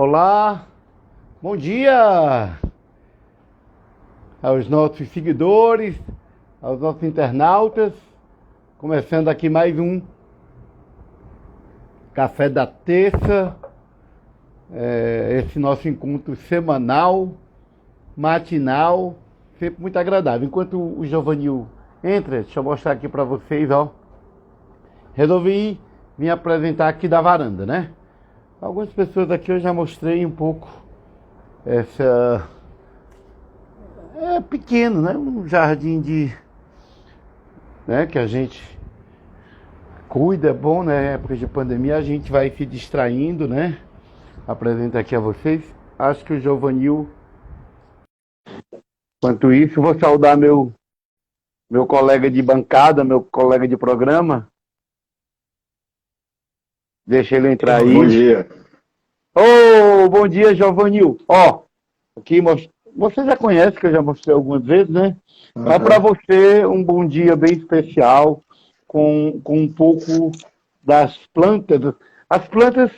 Olá, bom dia aos nossos seguidores, aos nossos internautas. Começando aqui mais um Café da Terça, esse nosso encontro semanal, matinal, sempre muito agradável. Enquanto o Giovanil entra, deixa eu mostrar aqui para vocês, ó. Resolvi me apresentar aqui da varanda, né? Algumas pessoas aqui eu já mostrei um pouco essa... É pequeno, né? Um jardim né? Que a gente cuida, é bom, né? Época de pandemia a gente vai se distraindo, né? Apresento aqui a vocês. Acho que o Giovanil... Enquanto isso, vou saudar meu colega de bancada, meu colega de programa. Deixa ele entrar aí. Bom dia. Bom dia, Giovanil. Aqui você já conhece, que eu já mostrei algumas vezes, né? Mas para você, um bom dia bem especial, com um pouco das plantas. As plantas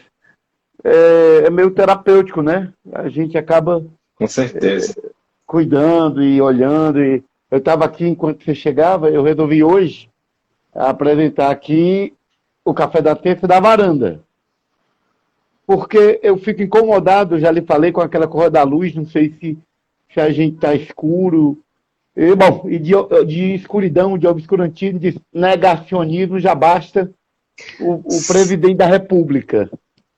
é meio terapêutico, né? A gente acaba Com certeza. cuidando e olhando. E eu estava aqui enquanto você chegava, eu resolvi hoje apresentar aqui o Café da Terça da varanda. Porque eu fico incomodado, já lhe falei, com aquela cor da luz, não sei se a gente está escuro. E de escuridão, de obscurantismo, de negacionismo, já basta o presidente da República.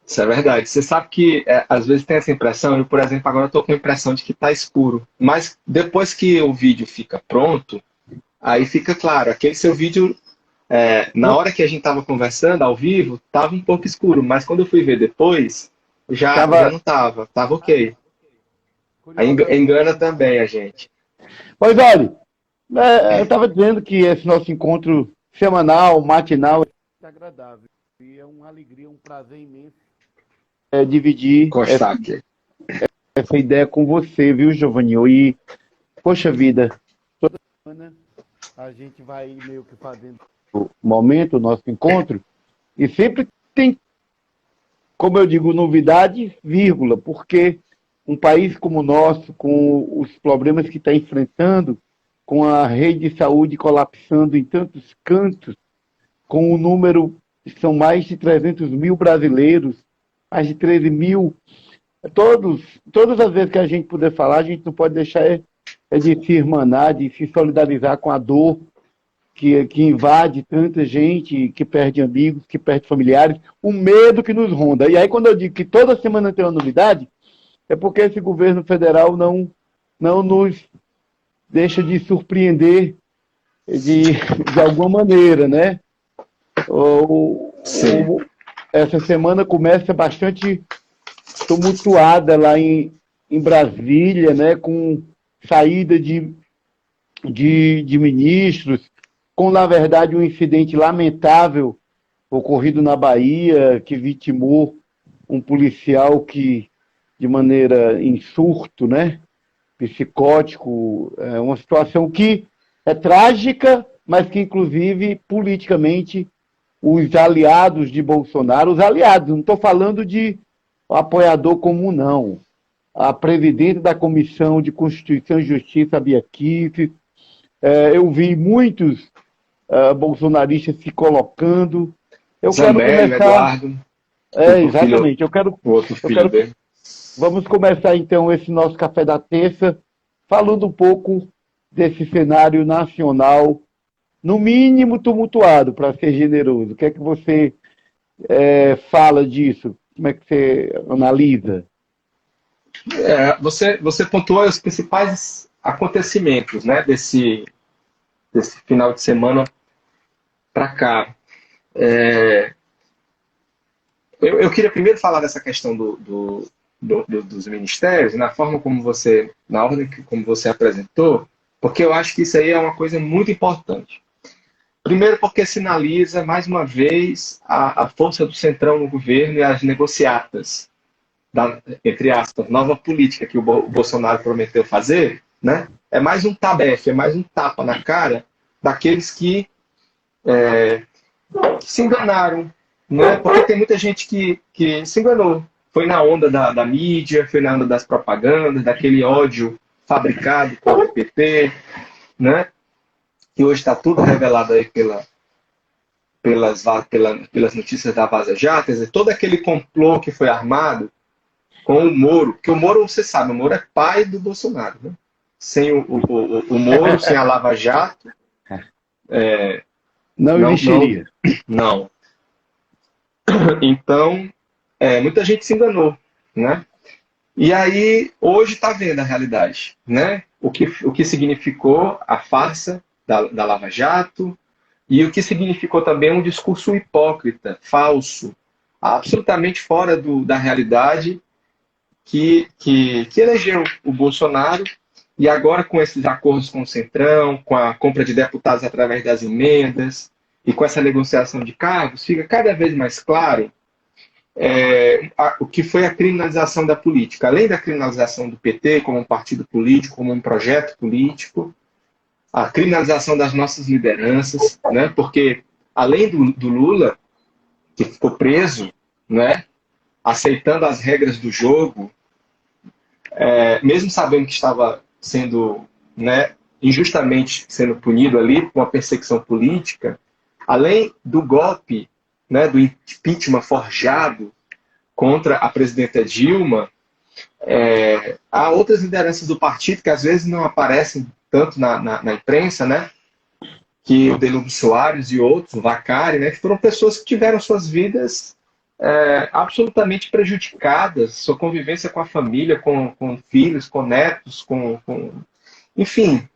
Isso é verdade. Você sabe que às vezes tem essa impressão, eu, por exemplo, agora estou com a impressão de que está escuro. Mas depois que o vídeo fica pronto, aí fica claro, aquele seu vídeo... na hora que a gente estava conversando, ao vivo, estava um pouco escuro, mas quando eu fui ver depois, já não estava, estava ok. Aí engana também a gente. Pois olha, eu estava dizendo que esse nosso encontro semanal, matinal, é agradável. E é uma alegria, um prazer imenso dividir essa ideia com você, viu, Giovanni? E, poxa vida, toda semana a gente vai meio que fazendo o momento, o nosso encontro, e sempre tem, como eu digo, novidade, vírgula, porque um país como o nosso, com os problemas que está enfrentando, com a rede de saúde colapsando em tantos cantos, com o número, são mais de 300 mil brasileiros, mais de 13 mil, todas as vezes que a gente puder falar, a gente não pode deixar de se irmanar, de se solidarizar com a dor que invade tanta gente, que perde amigos, que perde familiares, o medo que nos ronda. E aí quando eu digo que toda semana tem uma novidade, é porque esse governo federal não nos deixa de surpreender de alguma maneira, né? Essa semana começa bastante tumultuada lá em Brasília, né? Com saída de ministros, com, na verdade, um incidente lamentável ocorrido na Bahia, que vitimou um policial que, de maneira em surto, né? Psicótico, uma situação que é trágica, mas que, inclusive, politicamente, os aliados de Bolsonaro, os aliados, não estou falando de apoiador comum, não. A presidente da Comissão de Constituição e Justiça, Bia Kicis, eu vi muitos bolsonaristas se colocando. Zambelli, Eduardo. Exatamente. Filho dele. Vamos começar então esse nosso Café da Terça falando um pouco desse cenário nacional, no mínimo tumultuado, para ser generoso. O que é que você fala disso? Como é que você analisa? Você pontuou os principais acontecimentos, né, desse final de semana para cá. Eu queria primeiro falar dessa questão dos ministérios, na ordem como você apresentou, porque eu acho que isso aí é uma coisa muito importante. Primeiro porque sinaliza, mais uma vez, a força do centrão no governo e as negociatas entre aspas, nova política que o Bolsonaro prometeu fazer, né? É mais um tabefe, é mais um tapa na cara daqueles que se enganaram, né? Porque tem muita gente que se enganou. foi na onda da mídia, foi na onda das propagandas, daquele ódio fabricado contra o PT, né? Que hoje está tudo revelado aí pelas notícias da Vaza Jato, quer dizer, todo aquele complô que foi armado com o Moro, que o Moro, você sabe, o Moro é pai do Bolsonaro, né? Sem o Moro, sem a Lava Jato, não existiria. Não. Então, muita gente se enganou, né? E aí, hoje está vendo a realidade, né? O que significou a farsa da Lava Jato e o que significou também um discurso hipócrita, falso, absolutamente fora da realidade que elegeu o Bolsonaro. E agora, com esses acordos com o Centrão, com a compra de deputados através das emendas e com essa negociação de cargos, fica cada vez mais claro o que foi a criminalização da política. Além da criminalização do PT como um partido político, como um projeto político, a criminalização das nossas lideranças, né? Porque além do Lula, que ficou preso, né? Aceitando as regras do jogo, mesmo sabendo que estava sendo, né, injustamente sendo punido ali por uma perseguição política, além do golpe, né, do impeachment forjado contra a presidenta Dilma, há outras lideranças do partido que às vezes não aparecem tanto na imprensa, né, que o Delúbio Soares e outros, o Vacari, né, que foram pessoas que tiveram suas vidas absolutamente prejudicadas, sua convivência com a família, com filhos, com netos, enfim,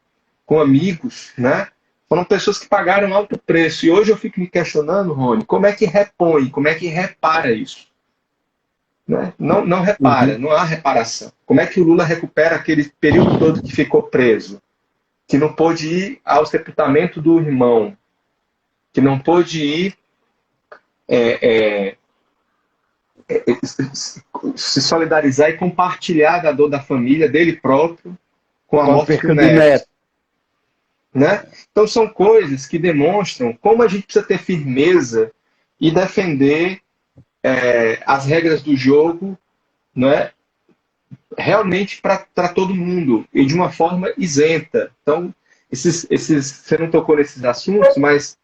com amigos, né? Foram pessoas que pagaram alto preço. E hoje eu fico me questionando, Rony, como é que repõe, como é que repara isso? Né? Não repara, não há reparação. Como é que o Lula recupera aquele período todo que ficou preso? Que não pôde ir ao sepultamento do irmão, que não pôde ir se solidarizar e compartilhar da dor da família, dele próprio, com a morte do neto. Né? Então são coisas que demonstram como a gente precisa ter firmeza e defender as regras do jogo, né? Realmente para todo mundo e de uma forma isenta. Então, você não tocou nesses assuntos, mas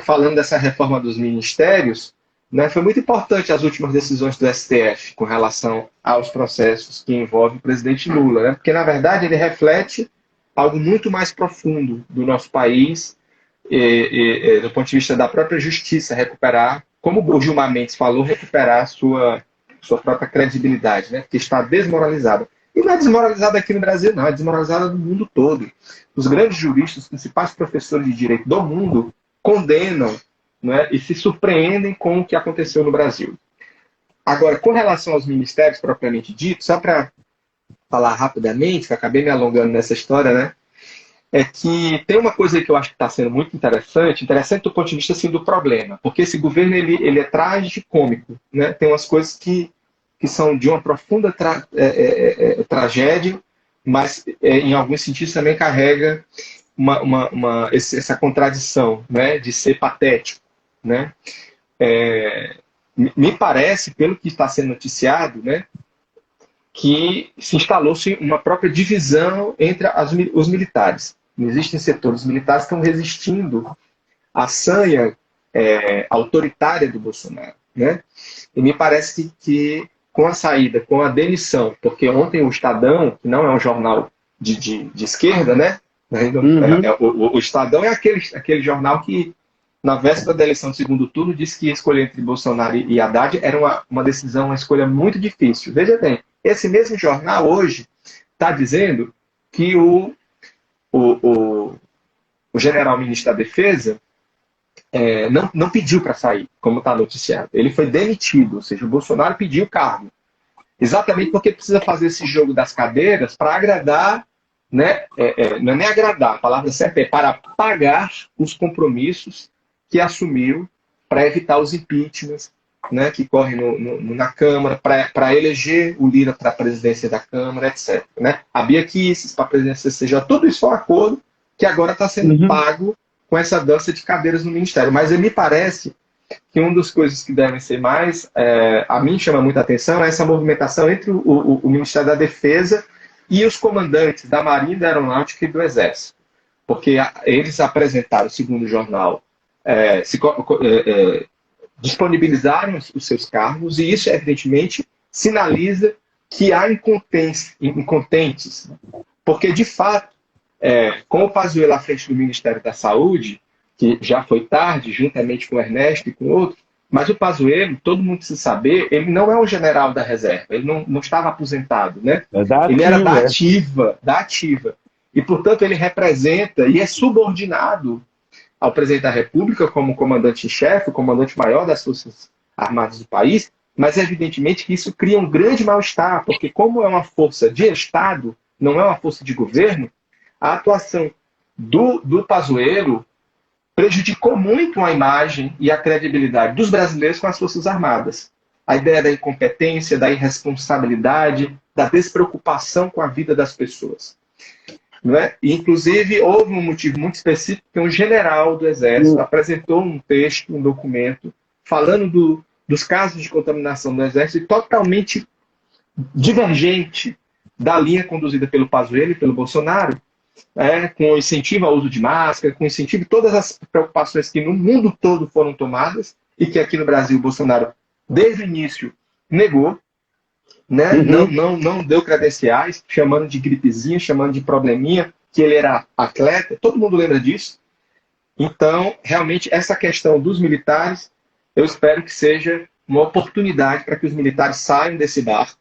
falando dessa reforma dos ministérios, né, foi muito importante as últimas decisões do STF com relação aos processos que envolvem o presidente Lula, né? Porque, na verdade, ele reflete algo muito mais profundo do nosso país, do ponto de vista da própria justiça, recuperar, como o Gilmar Mendes falou, recuperar a sua própria credibilidade, né? Que está desmoralizada. E não é desmoralizada aqui no Brasil, não, é desmoralizada no mundo todo. Os grandes juristas, os principais professores de direito do mundo condenam, né, e se surpreendem com o que aconteceu no Brasil. Agora, com relação aos ministérios propriamente ditos, só para falar rapidamente, que eu acabei me alongando nessa história, né, é que tem uma coisa que eu acho que está sendo muito interessante do ponto de vista assim, do problema, porque esse governo ele é tragicômico, né? Tem umas coisas que são de uma profunda tragédia, mas em alguns sentidos também carrega essa contradição, né, de ser patético. Né? Me parece, pelo que está sendo noticiado, né, que se instalou-se uma própria divisão entre os militares. Existem setores militares que estão resistindo à sanha autoritária do Bolsonaro. Né? E me parece que com a saída, com a demissão, porque ontem o Estadão, que não é um jornal de esquerda, né? O Estadão é aquele jornal que na véspera da eleição do segundo turno, disse que escolher entre Bolsonaro e Haddad era uma decisão, uma escolha muito difícil. Veja bem, esse mesmo jornal hoje está dizendo que o general ministro da Defesa não pediu para sair, como está noticiado. Ele foi demitido, ou seja, o Bolsonaro pediu o cargo. Exatamente porque precisa fazer esse jogo das cadeiras para agradar, né? Não é nem agradar, a palavra certa é para pagar os compromissos que assumiu para evitar os impeachments, né, que correm na Câmara, para eleger o Lira para a presidência da Câmara, etc. Né? A Bia Kicis para a presidência da CCJ, tudo isso é um acordo que agora está sendo pago com essa dança de cadeiras no Ministério. Mas me parece que uma das coisas que devem ser mais, a mim chama muita atenção, é essa movimentação entre o Ministério da Defesa e os comandantes da Marinha, da Aeronáutica e do Exército. Porque eles apresentaram, segundo o jornal, disponibilizaram os seus cargos, e isso, evidentemente, sinaliza que há incontentes. Porque, de fato, com o Pazuello à frente do Ministério da Saúde, que já foi tarde, juntamente com o Ernesto e com outros, mas o Pazuello, todo mundo precisa saber, ele não é um general da reserva, ele não estava aposentado, né? Ele era da ativa. E, portanto, ele representa e é subordinado ao presidente da República como comandante-chefe, o comandante-maior das Forças Armadas do país, mas evidentemente que isso cria um grande mal-estar, porque como é uma força de Estado, não é uma força de governo, a atuação do Pazuello prejudicou muito a imagem e a credibilidade dos brasileiros com as Forças Armadas. A ideia da incompetência, da irresponsabilidade, da despreocupação com a vida das pessoas. Não é? E, inclusive, houve um motivo muito específico, que um general do Exército apresentou um texto, um documento, falando dos casos de contaminação do Exército, totalmente divergente da linha conduzida pelo Pazuello e pelo Bolsonaro, com incentivo ao uso de máscara, com incentivo a todas as preocupações que no mundo todo foram tomadas e que aqui no Brasil o Bolsonaro, desde o início, negou, né? Não deu credenciais, chamando de gripezinha, chamando de probleminha, que ele era atleta, todo mundo lembra disso. Então, realmente, essa questão dos militares, eu espero que seja uma oportunidade para que os militares saiam desse barco,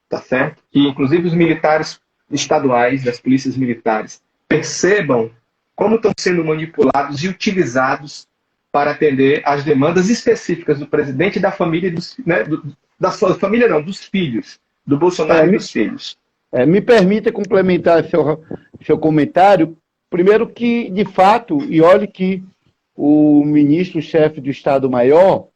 tá certo? Que, inclusive, os militares estaduais, das polícias militares, percebam como estão sendo manipulados e utilizados para atender às demandas específicas do presidente e da família, da sua família não, dos filhos, do Bolsonaro e dos filhos. Me permita complementar seu comentário. Primeiro que, de fato, e olhe que o ministro-chefe do Estado-Maior,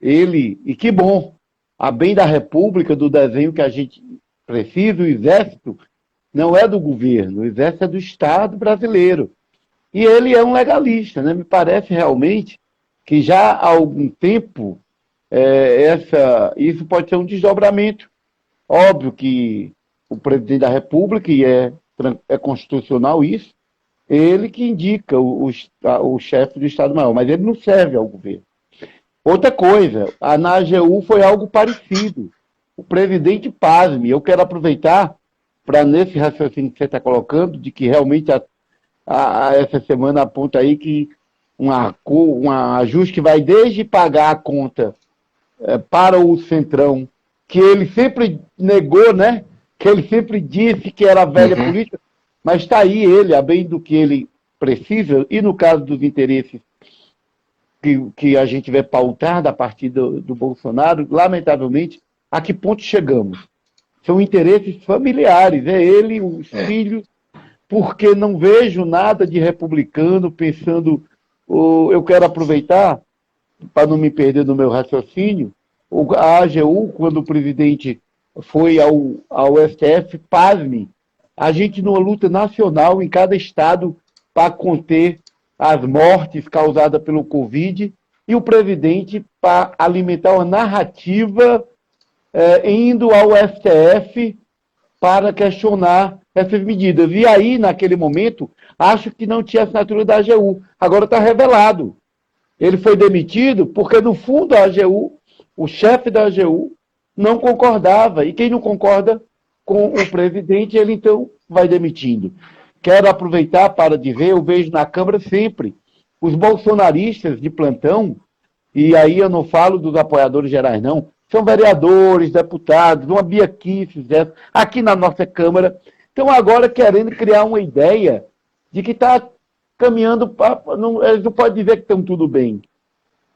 ele, e que bom, a bem da República, do desenho que a gente precisa, o Exército, não é do governo, o Exército é do Estado brasileiro. E ele é um legalista, né? Me parece realmente que já há algum tempo isso pode ser um desdobramento. Óbvio que o presidente da República, e é constitucional isso, ele que indica o chefe do Estado-Maior, mas ele não serve ao governo. Outra coisa, na AGU foi algo parecido. O presidente, pasme, eu quero aproveitar para, nesse raciocínio que você está colocando, de que realmente essa semana aponta aí que um ajuste que vai desde pagar a conta para o Centrão, que ele sempre negou, né? Que ele sempre disse que era velha política, mas está aí ele, a bem do que ele precisa, e no caso dos interesses que a gente vai pautar da partir do Bolsonaro, lamentavelmente, a que ponto chegamos? São interesses familiares, ele, os filhos, porque não vejo nada de republicano pensando, eu quero aproveitar, para não me perder no meu raciocínio, a AGU, quando o presidente foi ao STF, pasme, a gente numa luta nacional em cada estado para conter as mortes causadas pelo Covid, e o presidente para alimentar uma narrativa indo ao STF para questionar essas medidas. E aí, naquele momento, acho que não tinha assinatura da AGU. Agora está revelado. Ele foi demitido porque, no fundo, a AGU, o chefe da AGU, não concordava. E quem não concorda com o presidente, ele então vai demitindo. Quero aproveitar para dizer, eu vejo na Câmara sempre os bolsonaristas de plantão, e aí eu não falo dos apoiadores gerais, não, são vereadores, deputados, uma Bia Kicis, aqui na nossa Câmara, estão agora querendo criar uma ideia de que está caminhando, eles não podem dizer que estão tudo bem.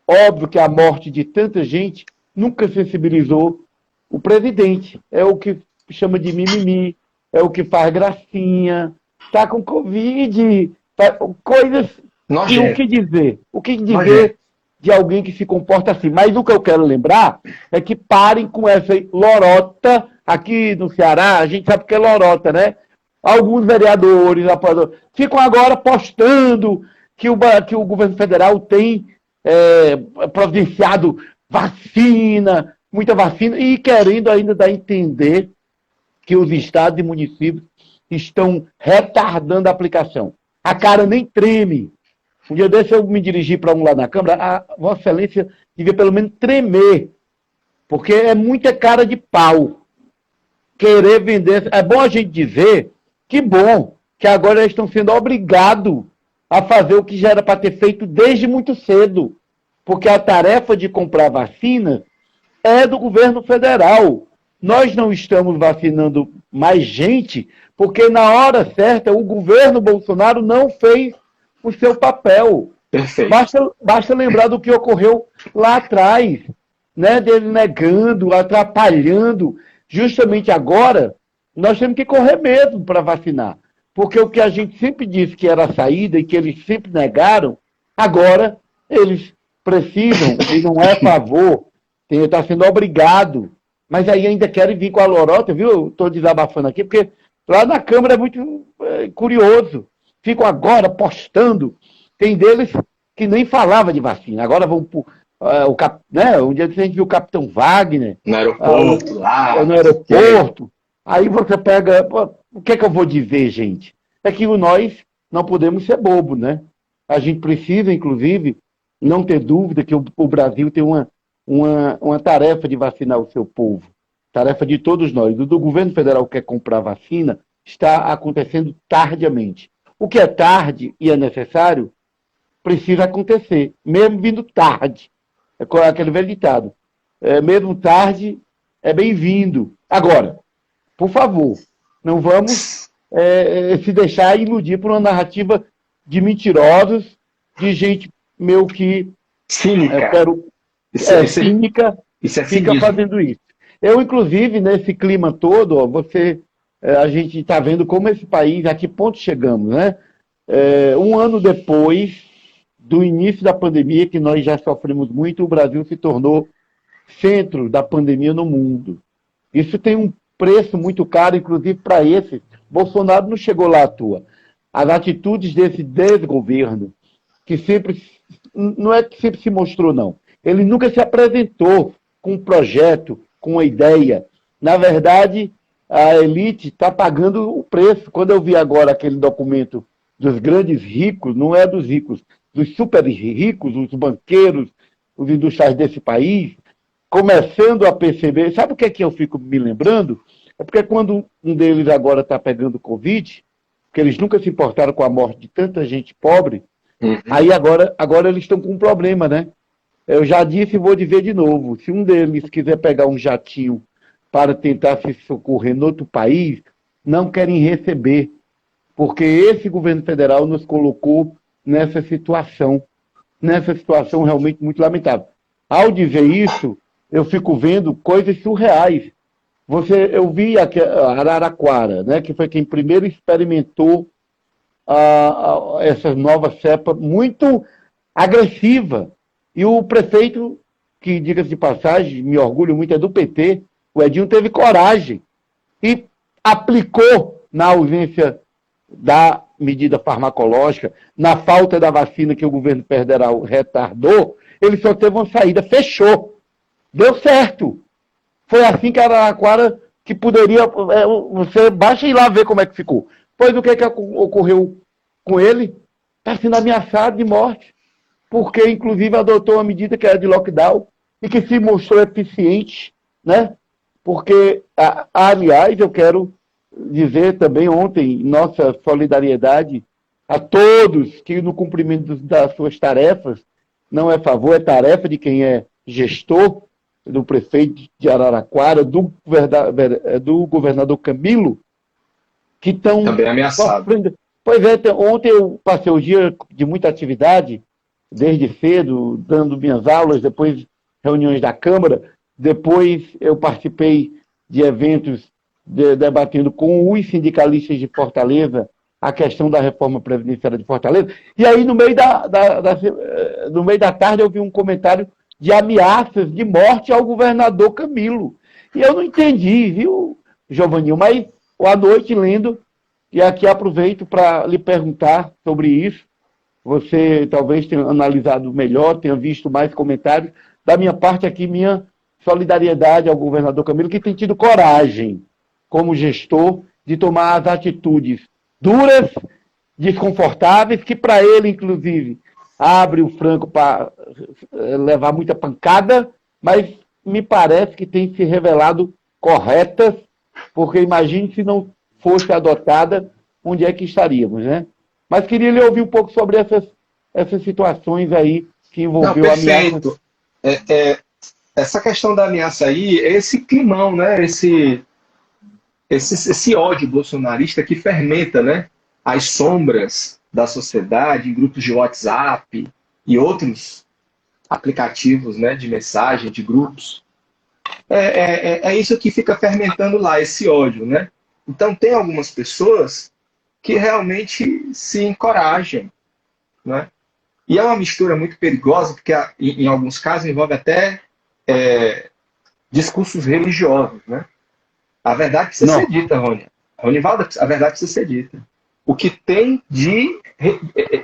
Óbvio que a morte de tanta gente nunca sensibilizou o presidente. É o que chama de mimimi, é o que faz gracinha, está com Covid, coisas... E o que dizer? O que dizer de alguém que se comporta assim? Mas o que eu quero lembrar é que parem com essa lorota. Aqui no Ceará, a gente sabe que é lorota, né? Alguns vereadores, apoiadores, ficam agora postando que o governo federal tem providenciado vacina, muita vacina, e querendo ainda dar a entender que os estados e municípios estão retardando a aplicação. A cara nem treme. Um dia desse eu me dirigi para um lá na Câmara, a Vossa Excelência devia pelo menos tremer, porque é muita cara de pau querer vender. É bom a gente dizer que bom que agora eles estão sendo obrigados a fazer o que já era para ter feito desde muito cedo, porque a tarefa de comprar vacina é do governo federal. Nós não estamos vacinando mais gente porque na hora certa o governo Bolsonaro não fez o seu papel. Perfeito. Basta lembrar do que ocorreu lá atrás, né? Dele negando, atrapalhando. Justamente agora, nós temos que correr mesmo para vacinar. Porque o que a gente sempre disse que era a saída e que eles sempre negaram, agora eles precisam, e não é favor, está sendo obrigado. Mas aí ainda querem vir com a lorota, viu? Estou desabafando aqui, porque lá na Câmara é muito curioso. Ficam agora postando. Tem deles que nem falava de vacina. Agora vão né? Um dia a gente viu o Capitão Wagner. No aeroporto, lá. No aeroporto. Aí você pega... O que é que eu vou dizer, gente? É que nós não podemos ser bobo, né? A gente precisa, inclusive, não ter dúvida que o Brasil tem uma tarefa de vacinar o seu povo. Tarefa de todos nós. O do governo federal que quer comprar vacina está acontecendo tardiamente. O que é tarde e é necessário, precisa acontecer, mesmo vindo tarde. É aquele velho ditado. Mesmo tarde, é bem-vindo. Agora, por favor, não vamos se deixar iludir por uma narrativa de mentirosos, de gente meio que... Cínica. Cínica, fica fazendo isso. Eu, inclusive, nesse clima todo, ó, a gente está vendo como esse país, a que ponto chegamos, né? Um ano depois do início da pandemia, que nós já sofremos muito, o Brasil se tornou centro da pandemia no mundo. Isso tem um preço muito caro, inclusive para esse. Bolsonaro não chegou lá à toa. As atitudes desse desgoverno, que sempre, não é que sempre se mostrou, não. Ele nunca se apresentou com um projeto, com uma ideia. Na verdade, a elite está pagando o preço. Quando eu vi agora aquele documento dos grandes ricos, não é dos ricos, dos super ricos, os banqueiros, os industriais desse país, começando a perceber... Sabe o que é que eu fico me lembrando? É porque quando um deles agora está pegando Covid, porque eles nunca se importaram com a morte de tanta gente pobre, aí agora eles estão com um problema, né? Eu já disse e vou dizer de novo, se um deles quiser pegar um jatinho para tentar se socorrer em outro país, não querem receber, porque esse governo federal nos colocou nessa situação realmente muito lamentável. Ao dizer isso, eu fico vendo coisas surreais. Eu vi a Araraquara, né, que foi quem primeiro experimentou essa nova cepa muito agressiva. E o prefeito, que, diga-se de passagem, me orgulho muito, é do PT, o Edinho teve coragem e aplicou na ausência da medida farmacológica, na falta da vacina que o governo federal retardou, ele só teve uma saída, fechou. Deu certo. Foi assim que a Araraquara, que poderia... Você baixa e ir lá ver como é que ficou. Pois o que ocorreu com ele? Está sendo ameaçado de morte, porque inclusive adotou uma medida que era de lockdown e que se mostrou eficiente, né? Porque, aliás, eu quero dizer também ontem nossa solidariedade a todos que no cumprimento das suas tarefas, não é favor, é tarefa de quem é gestor, do prefeito de Araraquara, do governador Camilo, que estão também ameaçados. Pois é, ontem eu passei o dia de muita atividade, desde cedo, dando minhas aulas, depois reuniões da Câmara, depois eu participei de eventos debatendo com os sindicalistas de Fortaleza a questão da reforma previdenciária de Fortaleza, e aí no meio no meio da tarde eu vi um comentário de ameaças de morte ao governador Camilo. E eu não entendi, viu, Giovanninho? Mas à noite lendo, e aqui aproveito para lhe perguntar sobre isso, você talvez tenha analisado melhor, tenha visto mais comentários. Da minha parte aqui, minha solidariedade ao governador Camilo, que tem tido coragem, como gestor, de tomar as atitudes duras, desconfortáveis, que para ele, inclusive, abre o franco para levar muita pancada, mas me parece que tem se revelado corretas, porque imagine se não fosse adotada, onde é que estaríamos, né? Mas queria lhe ouvir um pouco sobre essas situações aí que envolveu a ameaça. Essa questão da ameaça aí, é esse climão, né? Esse ódio bolsonarista que fermenta, né? As sombras da sociedade, em grupos de WhatsApp e outros aplicativos, né, de mensagem, de grupos. É isso que fica fermentando lá, esse ódio, né? Então tem algumas pessoas que realmente se encorajam, né? E é uma mistura muito perigosa, porque em alguns casos envolve até discursos religiosos, né? A verdade precisa ser dita, Ronivaldo, a verdade precisa ser dita. O que tem de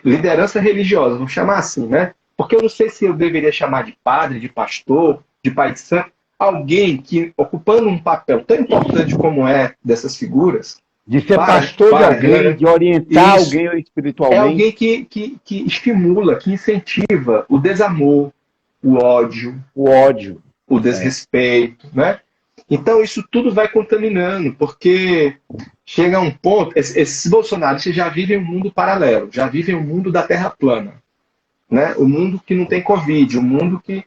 liderança religiosa, vamos chamar assim, né? Porque eu não sei se eu deveria chamar de padre, de pastor, de pai de santo, alguém que, ocupando um papel tão importante como dessas figuras... De ser pastor de alguém, de orientar alguém espiritualmente. É alguém que estimula, que incentiva o desamor, o ódio, o desrespeito, né? Então isso tudo vai contaminando, porque chega a um ponto... Esses bolsonaristas já vivem um mundo paralelo, já vivem um mundo da terra plana, né? O mundo que não tem Covid, o mundo que...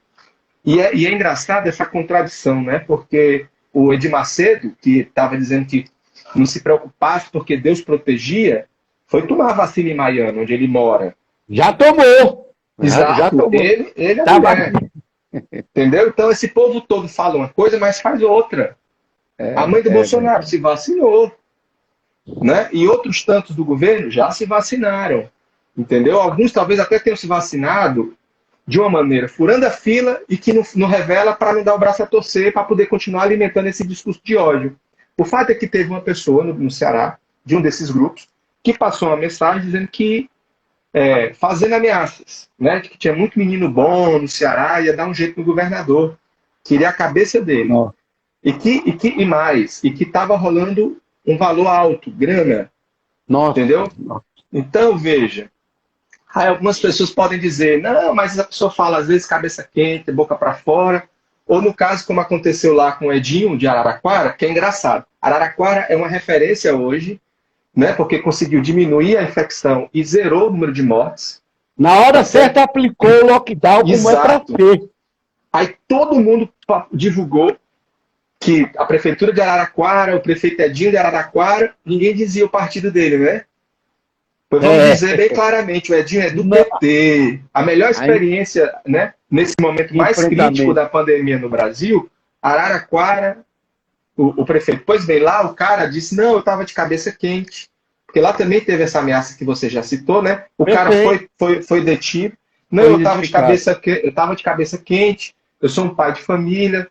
E é engraçado essa contradição, né? Porque o Edir Macedo, que estava dizendo que não se preocupasse porque Deus protegia, foi tomar a vacina em Miami, onde ele mora. Já tomou! Exato. Já tomou. Ele é mulher. Entendeu? Então esse povo todo fala uma coisa, mas faz outra. A mãe do Bolsonaro se vacinou, né? E outros tantos do governo já se vacinaram. Entendeu? Alguns talvez até tenham se vacinado de uma maneira furando a fila e que não revela para não dar o braço a torcer para poder continuar alimentando esse discurso de ódio. O fato é que teve uma pessoa no Ceará, de um desses grupos, que passou uma mensagem dizendo que, fazendo ameaças, né, de que tinha muito menino bom no Ceará, ia dar um jeito no governador, queria a cabeça dele. Oh. E que estava rolando um valor alto, grana. Nossa. Entendeu? Nossa. Então, veja, aí algumas pessoas podem dizer, não, mas a pessoa fala às vezes cabeça quente, boca para fora. Ou no caso, como aconteceu lá com o Edinho, de Araraquara, que é engraçado. Araraquara é uma referência hoje, né, porque conseguiu diminuir a infecção e zerou o número de mortes. Na hora certa aplicou o lockdown como é para ser. Aí todo mundo divulgou que a prefeitura de Araraquara, o prefeito Edinho de Araraquara, ninguém dizia o partido dele, né? Pois vamos dizer bem claramente, o Edinho é do PT. A melhor experiência, né, nesse momento mais crítico da pandemia no Brasil, Araraquara, o prefeito. Pois bem, lá o cara disse, não, eu estava de cabeça quente. Porque lá também teve essa ameaça que você já citou, né? O cara foi detido. Não, eu estava de cabeça quente, eu sou um pai de família,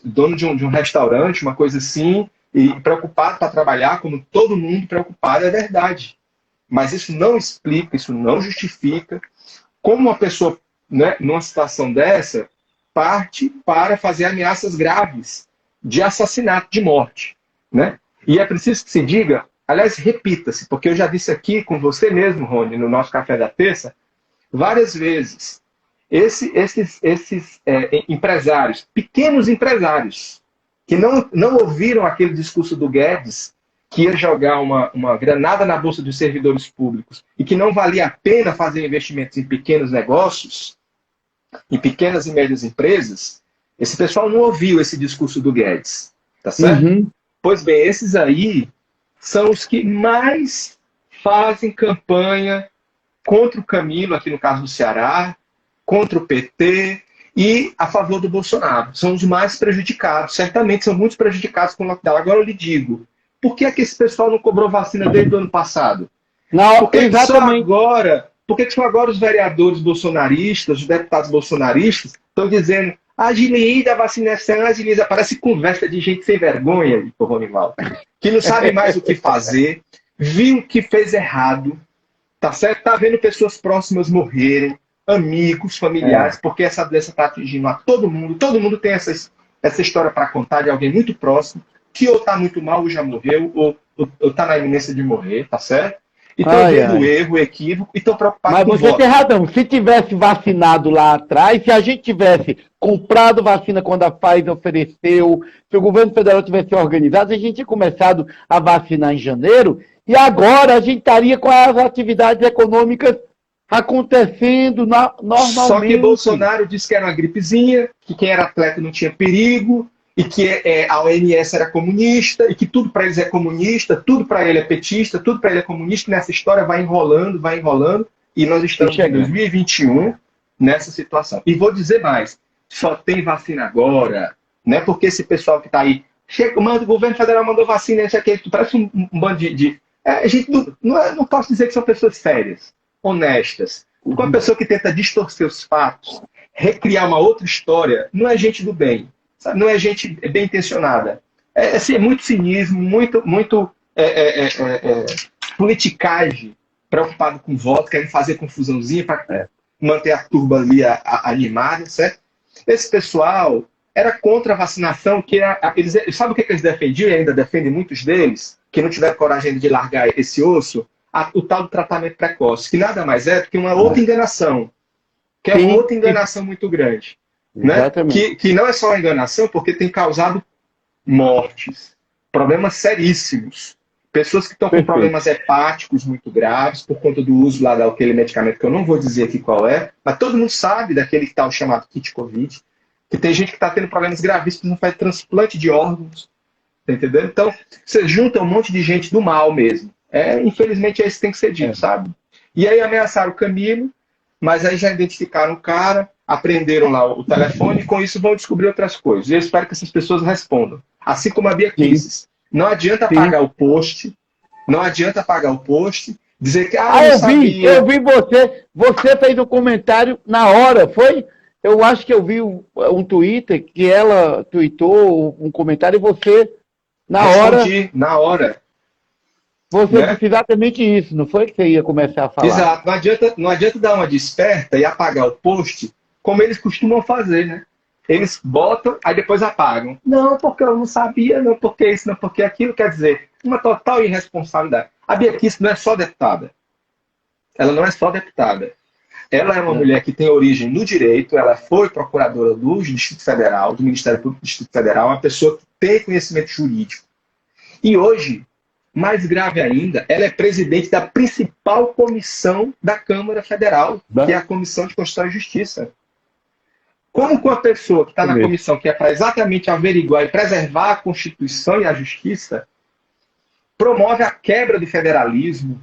dono de um restaurante, uma coisa assim, e preocupado para trabalhar, como todo mundo preocupado, é verdade. Mas isso não explica, isso não justifica como uma pessoa, né, numa situação dessa, parte para fazer ameaças graves de assassinato, de morte, né? E é preciso que se diga, aliás, repita-se, porque eu já disse aqui com você mesmo, Rony, no nosso Café da Terça, várias vezes, esses empresários, pequenos empresários, que não ouviram aquele discurso do Guedes, que ia jogar uma granada na bolsa dos servidores públicos e que não valia a pena fazer investimentos em pequenos negócios, em pequenas e médias empresas, esse pessoal não ouviu esse discurso do Guedes, tá certo? Uhum. Pois bem, esses aí são os que mais fazem campanha contra o Camilo, aqui no caso do Ceará, contra o PT e a favor do Bolsonaro. São os mais prejudicados. Certamente são muitos prejudicados com o lockdown. Agora eu lhe digo, por que esse pessoal não cobrou vacina desde o ano passado? Não, por que só agora os vereadores bolsonaristas, os deputados bolsonaristas, estão dizendo agiliza a vacinação, agiliza. Parece conversa de gente sem vergonha, Ronivaldo, que não sabe mais o que fazer, viu que fez errado, tá certo? Tá vendo pessoas próximas morrerem, amigos, familiares, porque essa doença está atingindo a todo mundo tem essa história para contar de alguém muito próximo, que ou está muito mal ou já morreu, ou está na iminência de morrer, tá certo? E estão vendo o erro, o equívoco, e estão preocupados com o voto. Mas você tem razão, se tivesse vacinado lá atrás, se a gente tivesse comprado vacina quando a Pfizer ofereceu, se o governo federal tivesse organizado, a gente tinha começado a vacinar em janeiro, e agora a gente estaria com as atividades econômicas acontecendo normalmente. Só que Bolsonaro disse que era uma gripezinha, que quem era atleta não tinha perigo, e que a OMS era comunista, e que tudo para eles é comunista, tudo para ele é petista, tudo para ele é comunista, e nessa história vai enrolando, e nós estamos em 2021 nessa situação. E vou dizer mais, só tem vacina agora, né? Porque esse pessoal que está aí, o governo federal mandou vacina, isso aqui, parece um bando de a gente não posso dizer que são pessoas sérias, honestas. Uma pessoa que tenta distorcer os fatos, recriar uma outra história, não é gente do bem. Sabe? Não é gente bem intencionada. É muito cinismo, muito politicagem, preocupado com voto, querendo fazer confusãozinha para manter a turba ali animada, certo? Esse pessoal era contra a vacinação, sabe o que eles defendiam e ainda defendem muitos deles, que não tiveram coragem de largar esse osso? O tal do tratamento precoce, que nada mais é do que uma outra enganação, que é uma outra enganação muito grande. Né? Que não é só uma enganação, porque tem causado mortes, problemas seríssimos. Pessoas que estão com problemas hepáticos muito graves por conta do uso lá daquele medicamento que eu não vou dizer aqui qual é, mas todo mundo sabe daquele tal chamado kit Covid, que tem gente que está tendo problemas gravíssimos, não faz transplante de órgãos, tá entendendo? Então, você junta um monte de gente do mal mesmo. Infelizmente, é isso que tem que ser dito, sabe? E aí ameaçaram o Camilo, mas aí já identificaram o cara, aprenderam lá o telefone e com isso vão descobrir outras coisas. E eu espero que essas pessoas respondam. Assim como a Bia Kicis. Não adianta pagar o post, dizer que eu vi você fez um comentário na hora, foi? Eu acho que eu vi um Twitter que ela tweetou um comentário e você, Respondi, na hora. Você disse exatamente isso, não foi que você ia começar a falar? Exato, não adianta dar uma desperta e apagar o post, como eles costumam fazer, né? Eles botam, aí depois apagam. Não, porque eu não sabia, não porque isso, não porque aquilo. Quer dizer, uma total irresponsabilidade. A Bia Kicis não é só deputada. Ela não é só deputada. Ela é uma mulher que tem origem no direito, ela foi procuradora do Distrito Federal, do Ministério Público do Distrito Federal, uma pessoa que tem conhecimento jurídico. E hoje, mais grave ainda, ela é presidente da principal comissão da Câmara Federal, que é a Comissão de Constituição e Justiça. Como com a pessoa que está na comissão, que é para exatamente averiguar e preservar a Constituição e a Justiça, promove a quebra do federalismo,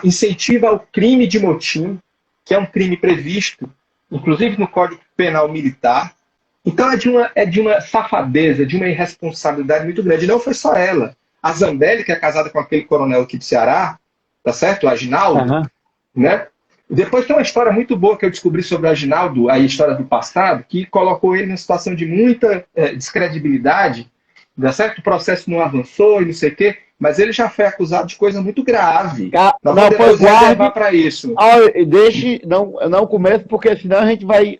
incentiva o crime de motim, que é um crime previsto, inclusive no Código Penal Militar. Então é de uma safadeza, de uma irresponsabilidade muito grande. E não foi só ela. A Zambelli, que é casada com aquele coronel aqui do Ceará, tá certo? O Aginaldo, né? Depois tem uma história muito boa que eu descobri sobre o Aginaldo, a história do passado, que colocou ele numa situação de muita descredibilidade, tá certo? O processo não avançou e não sei o quê, mas ele já foi acusado de coisa muito grave. Nós vamos reservar para isso. Não comece, porque senão a gente vai...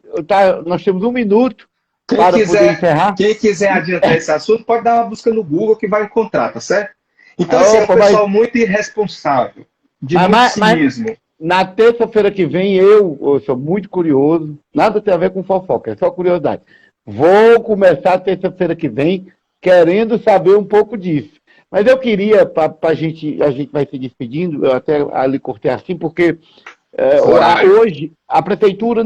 nós temos 1 minuto para poder encerrar. Quem quiser adiantar esse assunto, pode dar uma busca no Google que vai encontrar, tá certo? Então, assim, é um pessoal muito irresponsável, de muito cinismo. Na terça-feira que vem, eu sou muito curioso, nada tem a ver com fofoca, é só curiosidade. Vou começar terça-feira que vem querendo saber um pouco disso. Mas eu queria, a gente vai se despedindo, eu até ali cortei assim, porque hoje a prefeitura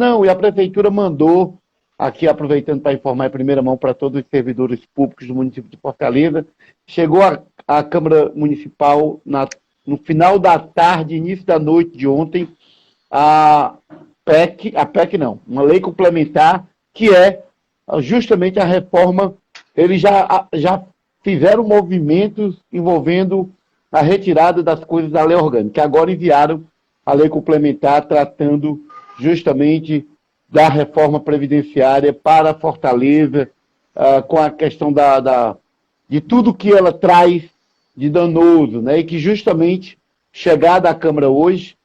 mandou, aqui aproveitando para informar em primeira mão para todos os servidores públicos do município de Fortaleza, chegou a Câmara Municipal no final da tarde, início da noite de ontem, uma lei complementar, que é justamente a reforma. Eles já fizeram movimentos envolvendo a retirada das coisas da lei orgânica, que agora enviaram a lei complementar tratando justamente da reforma previdenciária para Fortaleza, com a questão de tudo que ela traz de danoso, né? E que justamente, chegada à Câmara hoje,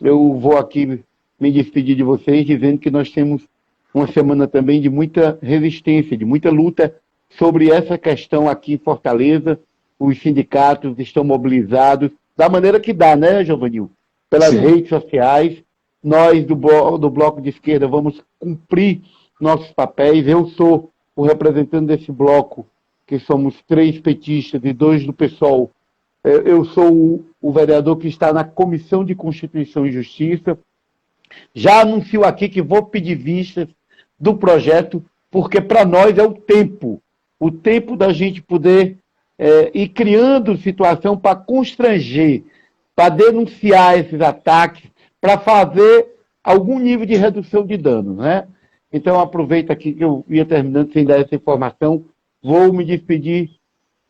eu vou aqui me despedir de vocês dizendo que nós temos uma semana também de muita resistência, de muita luta sobre essa questão aqui em Fortaleza. Os sindicatos estão mobilizados da maneira que dá, né, Giovanil? Pelas Sim. redes sociais. Nós, do Bloco de Esquerda, vamos cumprir nossos papéis. Eu sou o representante desse bloco, que somos 3 petistas e 2 do PSOL. Eu sou o vereador que está na Comissão de Constituição e Justiça. Já anuncio aqui que vou pedir vistas do projeto, porque para nós é o tempo da gente poder ir criando situação para constranger, para denunciar esses ataques, para fazer algum nível de redução de danos, né? Então, aproveito aqui que eu ia terminando sem dar essa informação, vou me despedir.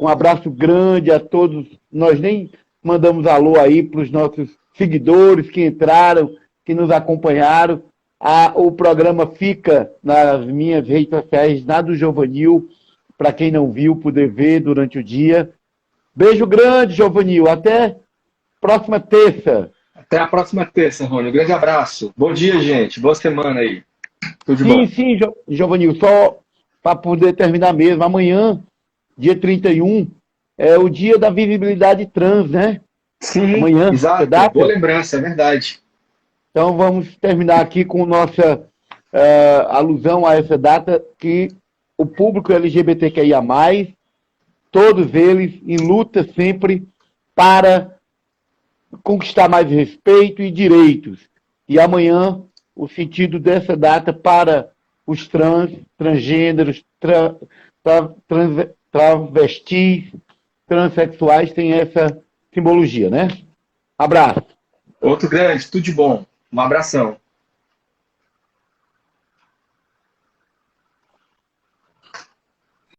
Um abraço grande a todos. Nós nem mandamos alô aí para os nossos seguidores que entraram, que nos acompanharam. O programa fica nas minhas redes sociais, na do Giovanil, para quem não viu, poder ver durante o dia. Beijo grande, Giovanil. Até próxima terça. Até a próxima terça, Rony. Um grande abraço. Bom dia, gente. Boa semana aí. Tudo de bom. Sim, Giovanil. Só para poder terminar mesmo. Amanhã, dia 31, é o dia da visibilidade trans, né? Sim, amanhã, exato. Boa lembrança, é verdade. Então vamos terminar aqui com nossa alusão a essa data, que o público LGBTQIA+, todos eles em luta sempre para conquistar mais respeito e direitos. E amanhã, o sentido dessa data para os transgêneros, travestis, transexuais, tem essa simbologia, né? Abraço. Outro grande, tudo de bom. Um abração.